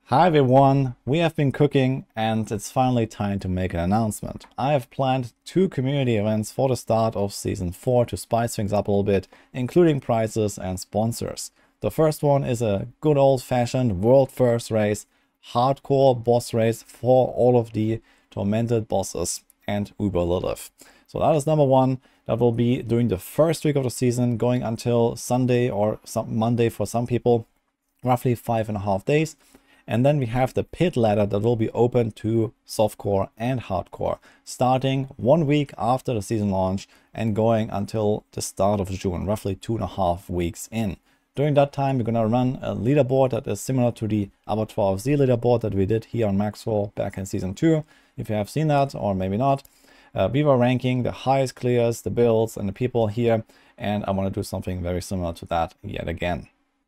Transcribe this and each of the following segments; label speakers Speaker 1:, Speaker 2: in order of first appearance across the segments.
Speaker 1: Hi everyone, we have been cooking and it's finally time to make an announcement. I have planned 2 community events for the start of Season 4 to spice things up a little bit, including prizes and sponsors. The first one is a good old-fashioned world first race, hardcore boss race for all of the tormented bosses and Uber Lilith. So that is number 1. That will be during the first week of the season, going until Sunday or Monday for some people, roughly 5.5 days. And then we have the pit ladder that will be open to softcore and hardcore, starting 1 week after the season launch and going until the start of June, roughly 2.5 weeks in. During that time, we're going to run a leaderboard that is similar to the Path of Exile leaderboard that we did here on Maxwell back in Season 2. If you have seen that, or maybe not, we were ranking the highest clears, the builds, and the people here, and I want to do something very similar to that yet again.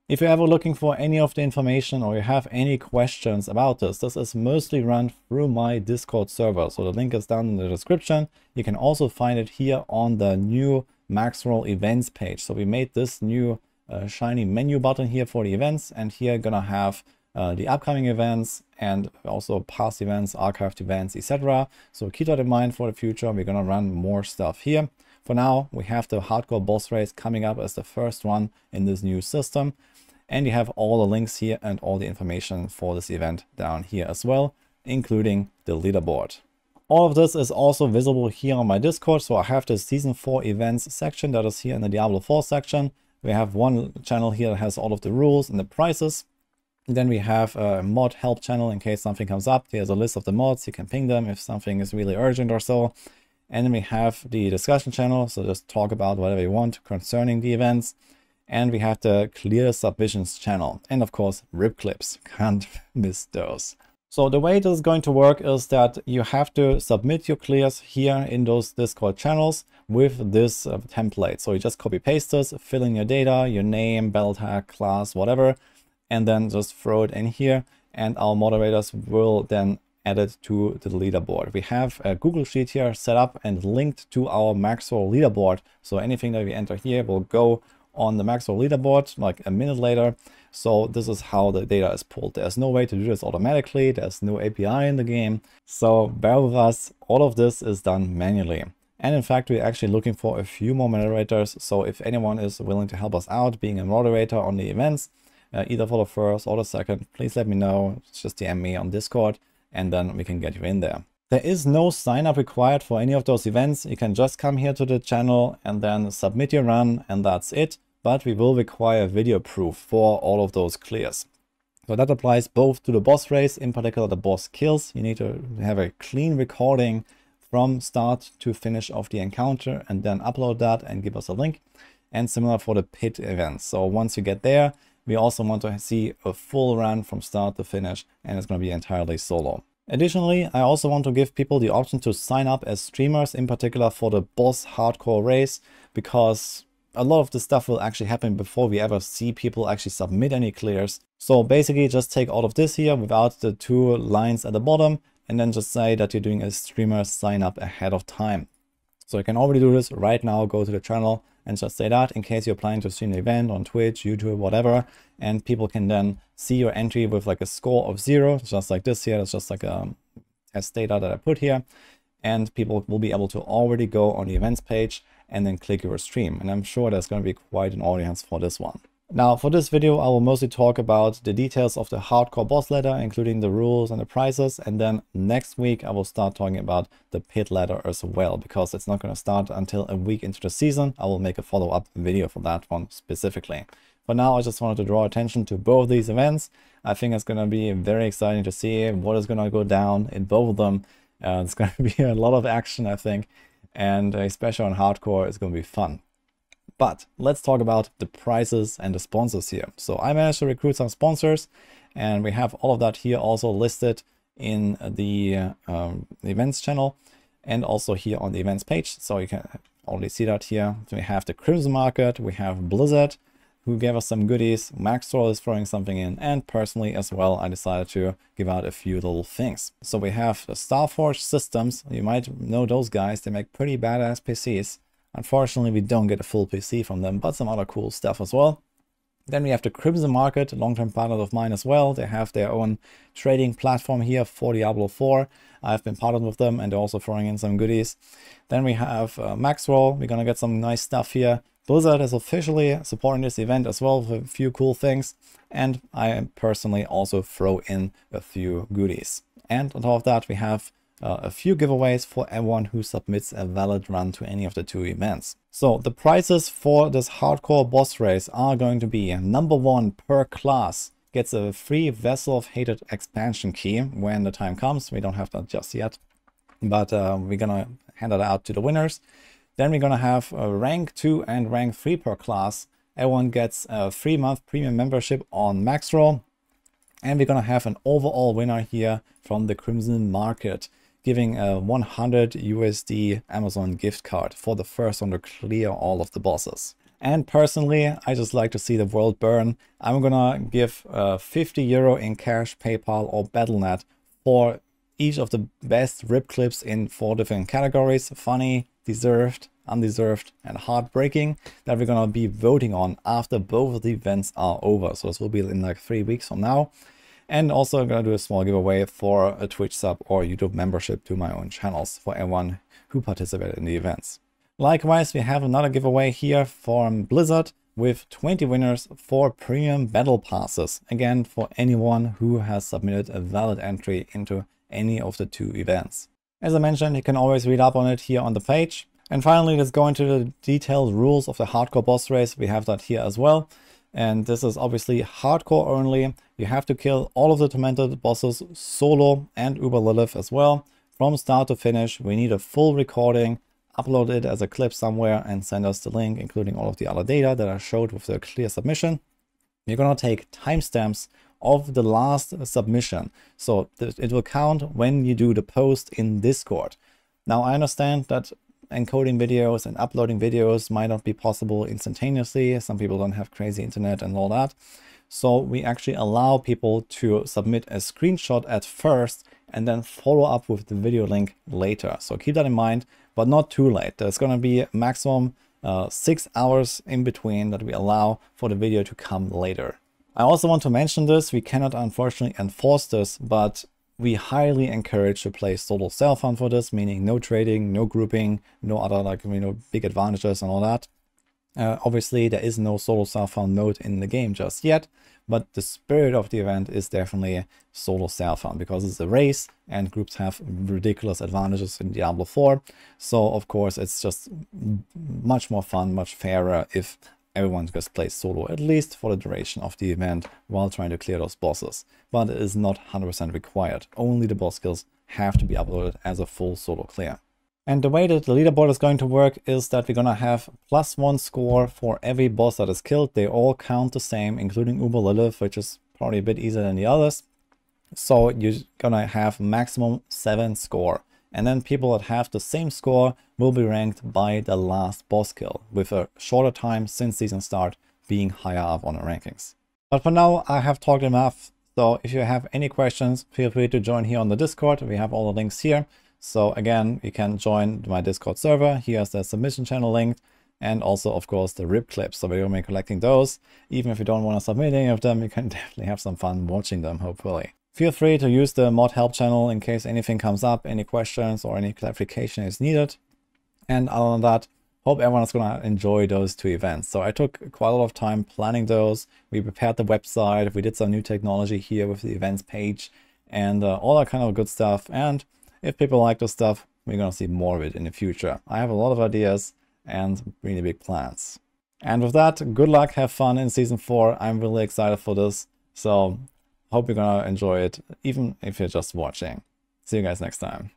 Speaker 1: If you're ever looking for any of the information or you have any questions about this is mostly run through my Discord server. So the link is down in the description. You can also find it here on the new Maxroll events page. So we made this new shiny menu button here for the events, and here gonna have the upcoming events and also past events, archived events, etc. So keep that in mind for the future. We're gonna run more stuff here. For now, we have the hardcore boss race coming up as the first one in this new system. And you have all the links here and all the information for this event down here as well, including the leaderboard. All of this is also visible here on my Discord. So I have the Season 4 events section that is here in the Diablo 4 section. We have one channel here that has all of the rules and the prices. And then we have a mod help channel in case something comes up. Here's a list of the mods. You can ping them if something is really urgent or so. And then we have the discussion channel. So just talk about whatever you want concerning the events. And we have the clear submissions channel, and of course rip clips, can't miss those. So the way this is going to work is that you have to submit your clears here in those Discord channels with this template. So you just copy paste this, fill in your data, your name, battle tag, class, whatever, and then just throw it in here, and our moderators will then add it to the leaderboard. We have a Google Sheet here set up and linked to our Maxroll leaderboard. So anything that we enter here will go on the Maxroll leaderboard like a minute later. So this is how the data is pulled. There's no way to do this automatically. There's no API in the game. So bear with us. All of this is done manually. And in fact, we're actually looking for a few more moderators. So if anyone is willing to help us out being a moderator on the events, either for the first or the second, please let me know. Just DM me on Discord and then we can get you in there. There is no sign up required for any of those events. You can just come here to the channel and then submit your run, and that's it. But we will require video proof for all of those clears. So that applies both to the boss race, in particular the boss kills. You need to have a clean recording from start to finish of the encounter and then upload that and give us a link. And similar for the pit events. So once you get there, we also want to see a full run from start to finish, and it's going to be entirely solo. Additionally, I also want to give people the option to sign up as streamers, in particular for the boss hardcore race, because a lot of the stuff will actually happen before we ever see people actually submit any clears. So basically just take all of this here without the 2 lines at the bottom, and then just say that you're doing a streamer sign up ahead of time. So you can already do this right now. Go to the channel and just say that in case you're planning to stream the event on Twitch, YouTube, whatever, and people can then see your entry with like a score of 0, just like this here. It's just like a test data that I put here, and people will be able to already go on the events page and then click your stream. And I'm sure there's going to be quite an audience for this one. Now for this video, I will mostly talk about the details of the hardcore boss ladder, including the rules and the prices. And then next week, I will start talking about the pit ladder as well, because it's not going to start until a week into the season. I will make a follow-up video for that one specifically. For now, I just wanted to draw attention to both these events. I think it's going to be very exciting to see what is going to go down in both of them. It's going to be a lot of action, I think. And especially on hardcore, it's going to be fun. But let's talk about the prices and the sponsors here. So I managed to recruit some sponsors, and we have all of that here also listed in the events channel and also here on the events page. So you can already see that here. So we have the Crimson Market, we have Blizzard, who gave us some goodies. Maxroll is throwing something in, and personally as well, I decided to give out a few little things. So we have the Starforge Systems. You might know those guys. They make pretty badass PCs. Unfortunately, we don't get a full PC from them, but some other cool stuff as well. Then we have the Crimson Market, long-term partner of mine as well. They have their own trading platform here for Diablo 4. I've been partnered with them and they're also throwing in some goodies. Then we have Maxroll. We're gonna get some nice stuff here. Blizzard is officially supporting this event as well with a few cool things. And I personally also throw in a few goodies. And on top of that, we have a few giveaways for everyone who submits a valid run to any of the 2 events. So the prizes for this hardcore boss race are going to be: number 1 per class gets a free Vessel of Hatred expansion key when the time comes. We don't have that just yet, but we're gonna hand it out to the winners. Then we're gonna have a rank 2 and rank 3 per class. Everyone gets a 3-month premium membership on Maxroll. And we're gonna have an overall winner here from the Crimson Market, giving a 100 USD Amazon gift card for the first one to clear all of the bosses. And personally, I just like to see the world burn. I'm gonna give 50 euro in cash, PayPal or Battle.net for each of the best rip clips in 4 different categories: funny, deserved, undeserved and heartbreaking, that we're gonna be voting on after both of the events are over. So this will be in like 3 weeks from now. And also I'm going to do a small giveaway for a Twitch sub or YouTube membership to my own channels for everyone who participated in the events. Likewise, we have another giveaway here from Blizzard with 20 winners for premium battle passes. Again, for anyone who has submitted a valid entry into any of the 2 events. As I mentioned, you can always read up on it here on the page. And finally, let's go into the detailed rules of the hardcore boss race. We have that here as well. And this is obviously hardcore only. You have to kill all of the tormented bosses solo and Uber Lilith as well. From start to finish, we need a full recording, upload it as a clip somewhere and send us the link, including all of the other data that I showed with the clear submission. You're gonna take timestamps of the last submission. So it will count when you do the post in Discord. Now I understand that encoding videos and uploading videos might not be possible instantaneously. Some people don't have crazy internet and all that. So we actually allow people to submit a screenshot at first and then follow up with the video link later. So keep that in mind, but not too late. There's going to be maximum 6 hours in between that we allow for the video to come later. I also want to mention this. We cannot unfortunately enforce this, but we highly encourage to play solo self-hunt for this, meaning no trading, no grouping, no other big advantages and all that. Obviously, there is no solo self-hunt mode in the game just yet, but the spirit of the event is definitely solo self-hunt because it's a race and groups have ridiculous advantages in Diablo 4. So of course, it's just much more fun, much fairer if everyone just plays solo, at least for the duration of the event while trying to clear those bosses. But it is not 100% required. Only the boss kills have to be uploaded as a full solo clear. And the way that the leaderboard is going to work is that we're gonna have +1 score for every boss that is killed. They all count the same, including Uber Lilith, which is probably a bit easier than the others. So you're gonna have maximum 7 score. And then people that have the same score will be ranked by the last boss kill, with a shorter time since season start being higher up on the rankings. But for now, I have talked enough. So if you have any questions, feel free to join here on the Discord. We have all the links here. So again, you can join my Discord server. Here's the submission channel link. And also, of course, the rip clips. So we're going to be collecting those. Even if you don't want to submit any of them, you can definitely have some fun watching them, hopefully. Feel free to use the mod help channel in case anything comes up, any questions or any clarification is needed. And other than that, hope everyone's gonna enjoy those 2 events. So I took quite a lot of time planning those. We prepared the website, we did some new technology here with the events page and all that kind of good stuff. And if people like this stuff, we're gonna see more of it in the future. I have a lot of ideas and really big plans. And with that, good luck, have fun in season 4. I'm really excited for this. So hope you're gonna enjoy it, even if you're just watching. See you guys next time.